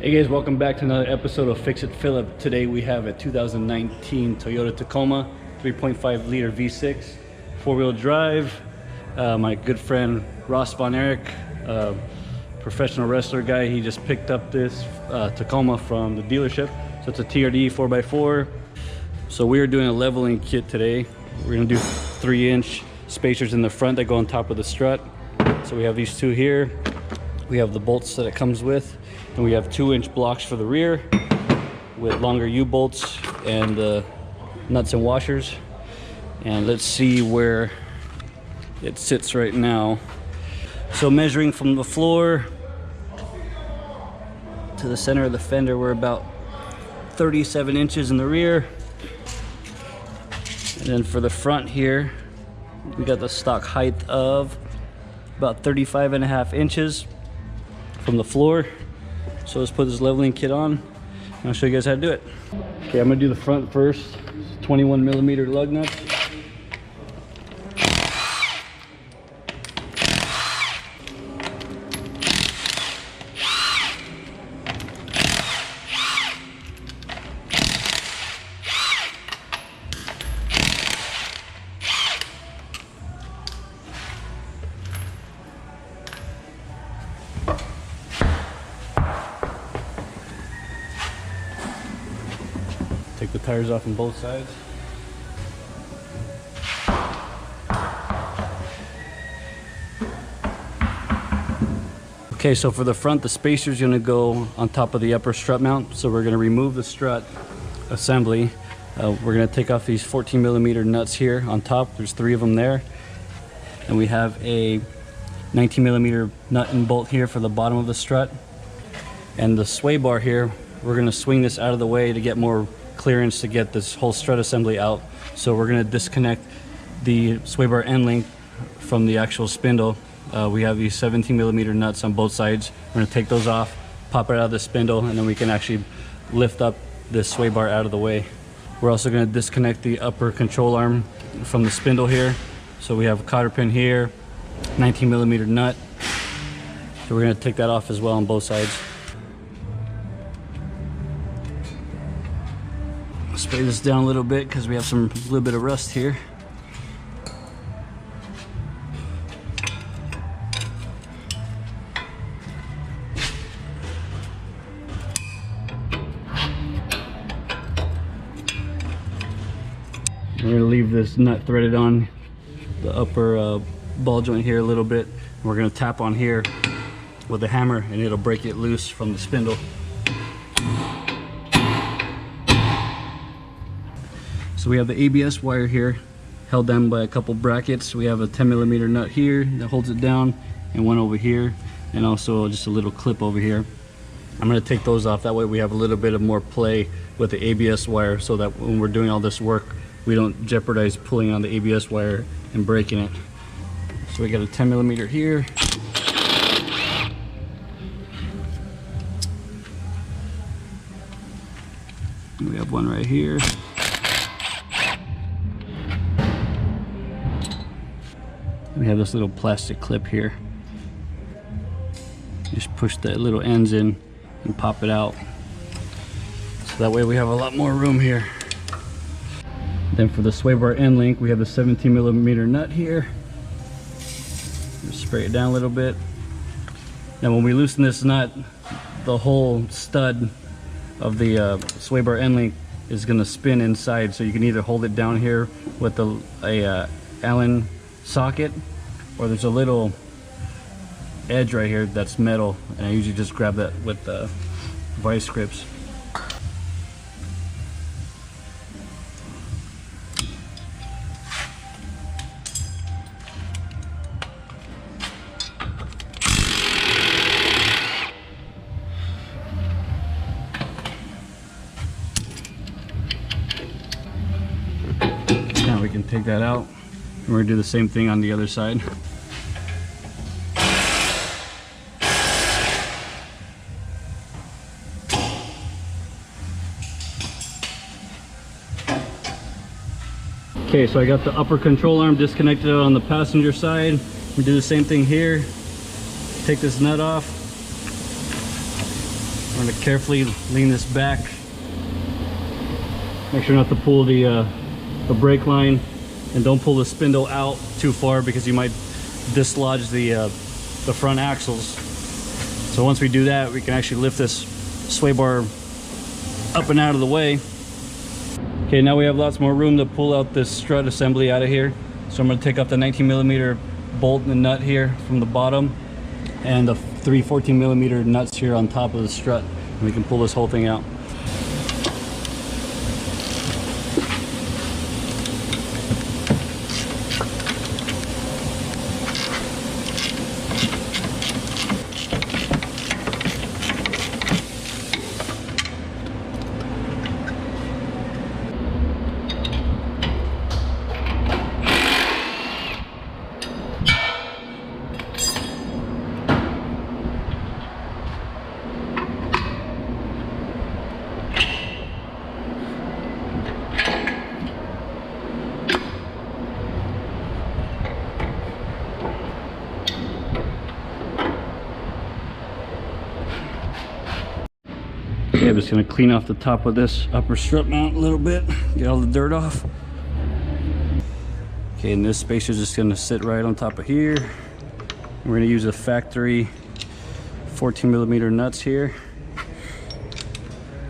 Hey guys, welcome back to another episode of Fix It Phillip. Today we have a 2019 Toyota Tacoma 3.5 liter V6 four-wheel drive. My good friend Ross Von Erich, professional wrestler guy, he just picked up this Tacoma from the dealership. So it's a TRD 4x4. So we are doing a leveling kit today. We're gonna do 3-inch spacers in the front that go on top of the strut. So we have these two here. We have the bolts that it comes with. And we have 2-inch blocks for the rear with longer U-bolts and the nuts and washers. And let's see where it sits right now. So measuring from the floor to the center of the fender, we're about 37 inches in the rear. And then for the front here, we got the stock height of about 35.5 inches from the floor. So let's put this leveling kit on and I'll show you guys how to do it. Okay, I'm gonna do the front first. 21mm lug nuts. Take the tires off on both sides. Okay, so for the front, the spacer is going to go on top of the upper strut mount. So we're going to remove the strut assembly. We're going to take off these 14mm nuts here on top. There's 3 of them there. And we have a 19mm nut and bolt here for the bottom of the strut. And the sway bar here, we're going to swing this out of the way to get more clearance to get this whole strut assembly out. So we're going to disconnect the sway bar end link from the actual spindle. We have these 17mm nuts on both sides. We're going to take those off, pop it out of the spindle, and then we can actually lift up this sway bar out of the way. We're also going to disconnect the upper control arm from the spindle here. So we have a cotter pin here, 19mm nut. So we're going to take that off as well on both sides. Spray this down a little bit because we have a little bit of rust here. We're going to leave this nut threaded on the upper ball joint here a little bit. We're going to tap on here with a hammer and it'll break it loose from the spindle. So we have the ABS wire here held down by a couple brackets. We have a 10mm nut here that holds it down and one over here, and also just a little clip over here. I'm going to take those off, that way we have a little bit of more play with the ABS wire, so that when we're doing all this work we don't jeopardize pulling on the ABS wire and breaking it. So we got a 10mm here. We have one right here. We have this little plastic clip here. Just push the little ends in and pop it out. So that way we have a lot more room here. Then for the sway bar end link, we have the 17mm nut here. Just spray it down a little bit. Now when we loosen this nut, the whole stud of the sway bar end link is going to spin inside. So you can either hold it down here with a Allen socket, or there's a little edge right here that's metal, and I usually just grab that with the vice grips. Now we can take that out. We're going to do the same thing on the other side. Okay, so I got the upper control arm disconnected on the passenger side. We do the same thing here. Take this nut off. We're going to carefully lean this back. Make sure not to pull the brake line, and don't pull the spindle out too far because you might dislodge the front axles. So once we do that, we can actually lift this sway bar up and out of the way. Okay, now we have lots more room to pull out this strut assembly out of here. So I'm going to take off the 19mm bolt and nut here from the bottom, and the 3 14mm nuts here on top of the strut, and we can pull this whole thing out. Okay, I'm just going to clean off the top of this upper strut mount a little bit, get all the dirt off. Okay, and this spacer is just going to sit right on top of here. We're going to use a factory 14mm nuts here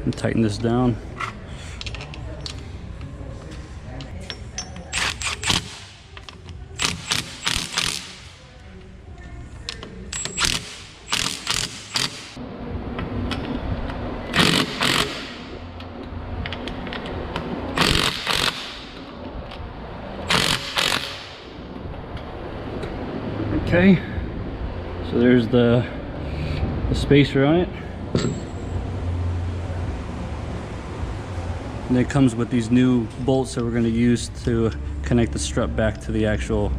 and tighten this down. Okay, so there's the spacer on it, and it comes with these new bolts that we're going to use to connect the strut back to the actual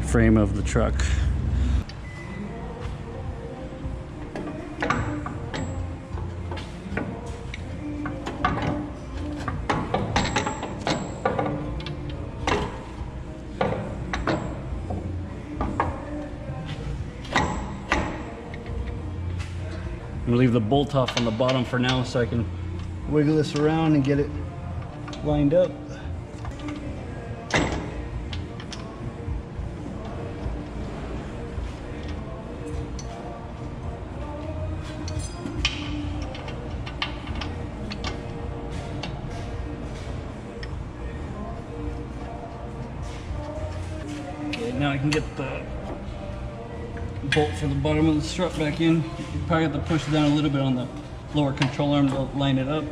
frame of the truck. I'm gonna leave the bolt off on the bottom for now so I can wiggle this around and get it lined up. Okay, now I can get the bolt for the bottom of the strut back in. You probably have to push down a little bit on the lower control arm to line it up.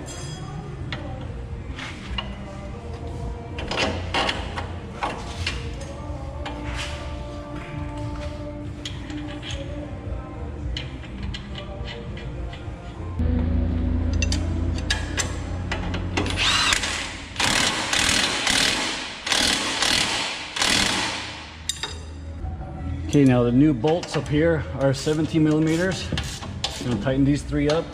Okay, now the new bolts up here are 17mm. I'm gonna tighten these 3 up.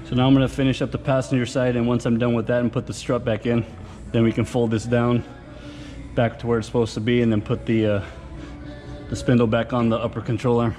So now I'm gonna finish up the passenger side, and once I'm done with that and put the strut back in, then we can fold this down back to where it's supposed to be, and then put the spindle back on the upper control arm.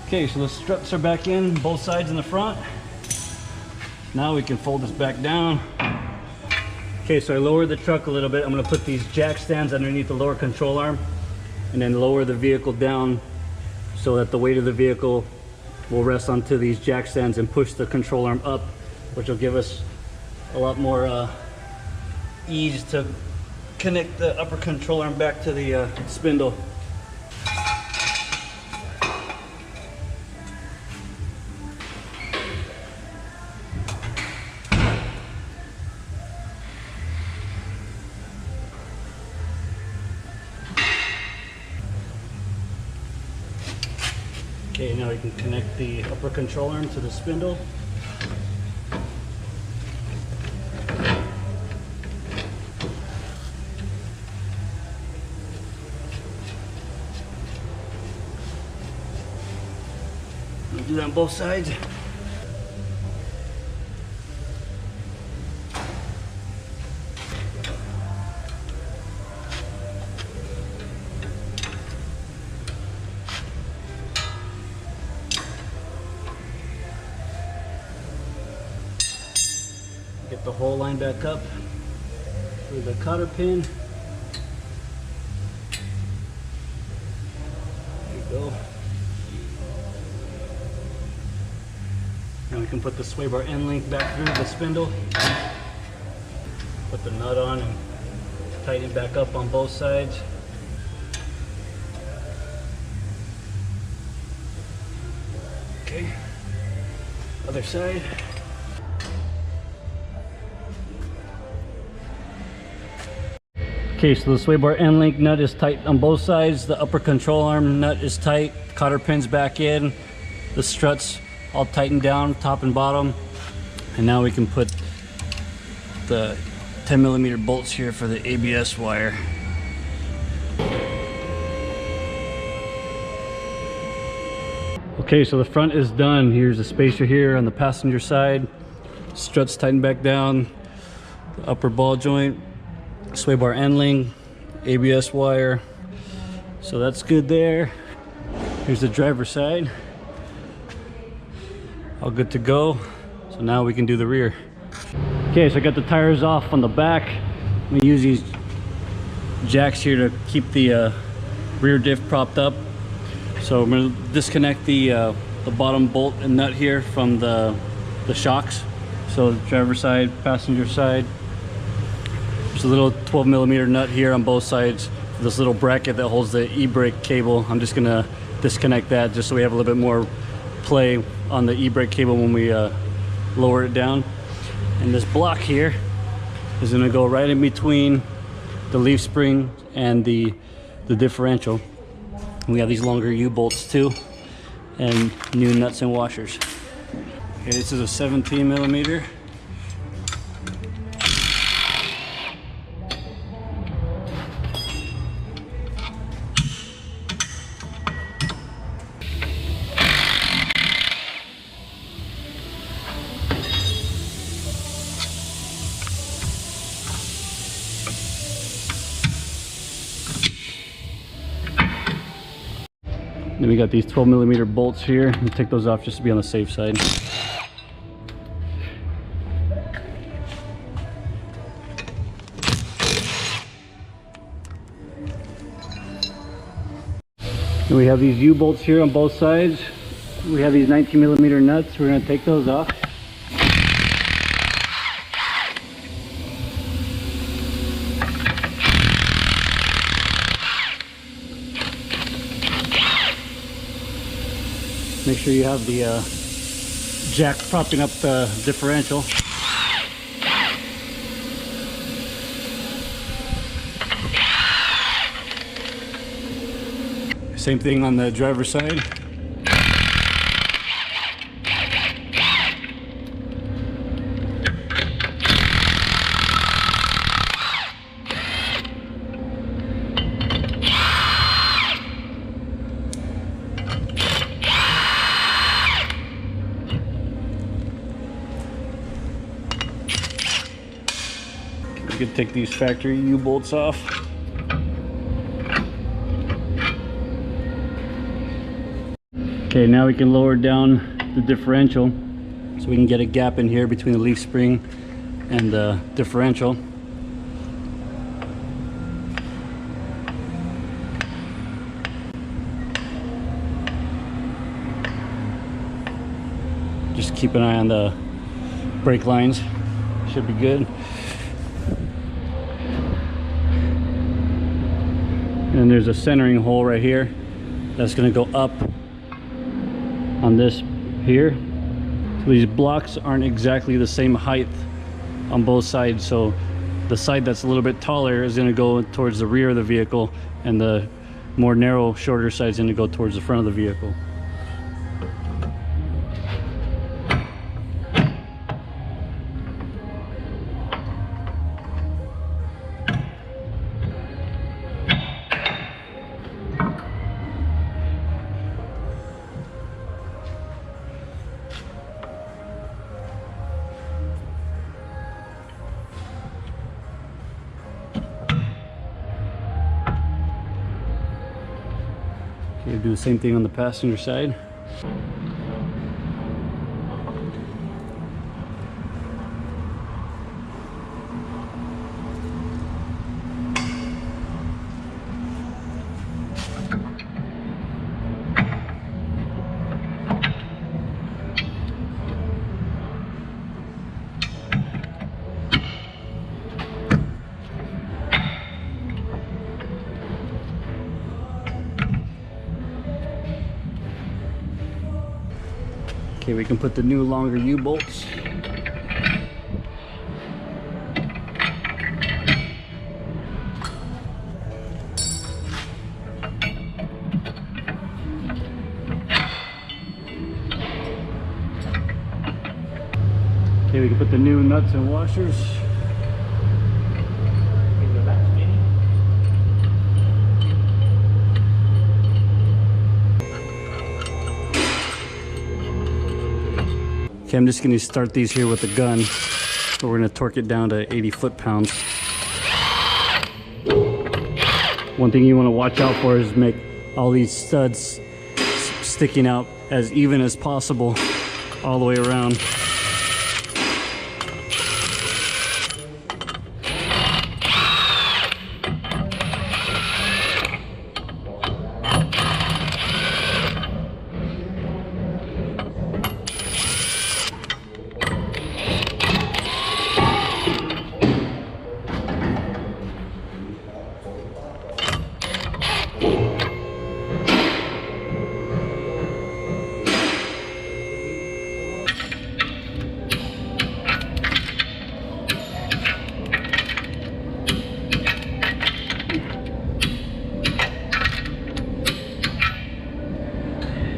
Okay, so the struts are back in, both sides in the front. Now we can fold this back down. Okay, so I lowered the truck a little bit. I'm gonna put these jack stands underneath the lower control arm and then lower the vehicle down so that the weight of the vehicle will rest onto these jack stands and push the control arm up, which will give us a lot more ease to connect the upper control arm back to the spindle. Okay, now we can connect the upper control arm to the spindle. We'll do that on both sides. Get the hole line back up with the cotter pin. There you go. Now we can put the sway bar end link back through the spindle. Put the nut on and tighten it back up on both sides. Okay, other side. Okay, so the sway bar end link nut is tight on both sides. The upper control arm nut is tight. Cotter pin's back in. The struts all tightened down, top and bottom. And now we can put the 10mm bolts here for the ABS wire. Okay, so the front is done. Here's the spacer here on the passenger side. Struts tightened back down. The upper ball joint. Sway bar end link, ABS wire, so that's good there. Here's the driver's side, all good to go. So now we can do the rear. Okay, so I got the tires off on the back. I'm gonna use these jacks here to keep the rear diff propped up. So I'm gonna disconnect the bottom bolt and nut here from the shocks. So driver's side, passenger side. There's a little 12mm nut here on both sides for this little bracket that holds the e-brake cable. I'm just gonna disconnect that just so we have a little bit more play on the e-brake cable when we lower it down. And this block here is gonna go right in between the leaf spring and the differential. And we have these longer U-bolts too, and new nuts and washers. Okay, this is a 17mm. Then we got these 12mm bolts here. We'll take those off just to be on the safe side. And we have these U-bolts here on both sides. We have these 19mm nuts. We're going to take those off. Make sure you have the jack propping up the differential. Same thing on the driver's side. You can take these factory U-bolts off. Okay, now we can lower down the differential so we can get a gap in here between the leaf spring and the differential. Just keep an eye on the brake lines. Should be good. And there's a centering hole right here that's going to go up on this here. So these blocks aren't exactly the same height on both sides, so the side that's a little bit taller is going to go towards the rear of the vehicle, and the more narrow, shorter side is going to go towards the front of the vehicle. We'll do the same thing on the passenger side. Okay, we can put the new longer U-bolts. Okay, we can put the new nuts and washers. Okay, I'm just going to start these here with a gun. So we're going to torque it down to 80 foot-pounds. One thing you want to watch out for is make all these studs sticking out as even as possible all the way around.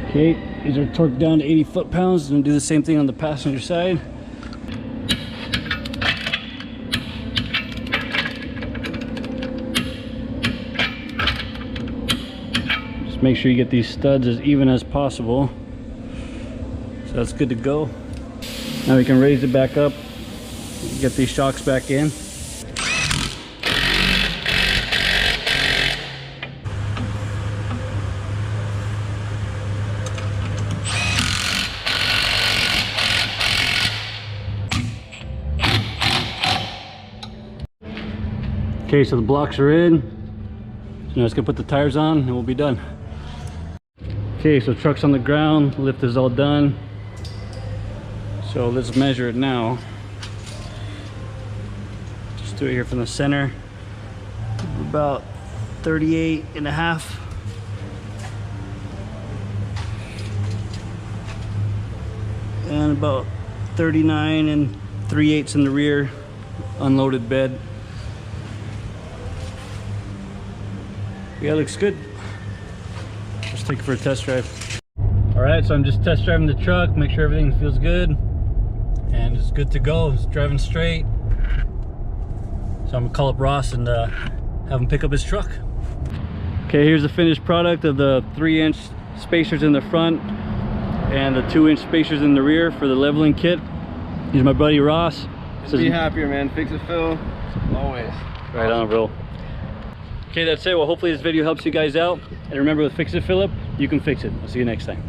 Okay, these are torqued down to 80 foot-pounds, and do the same thing on the passenger side. Just make sure you get these studs as even as possible. So that's good to go. Now we can raise it back up, get these shocks back in. Okay, so the blocks are in. So now let's go put the tires on and we'll be done. Okay, so truck's on the ground, lift is all done. So let's measure it now. Just do it here from the center. About 38 and a half. And about 39 and 3/8 in the rear, unloaded bed. Yeah, looks good. Let's take it for a test drive. All right, so I'm just test driving the truck, make sure everything feels good. And it's good to go, it's driving straight. So I'm gonna call up Ross and have him pick up his truck. Okay, here's the finished product of the 3-inch spacers in the front and the 2-inch spacers in the rear for the leveling kit. Here's my buddy Ross. Be happier, man. Fix it, Phil. Always. Right on, bro. Okay, that's it. Well, hopefully this video helps you guys out. And remember, with Fix It Phillip, you can fix it. I'll see you next time.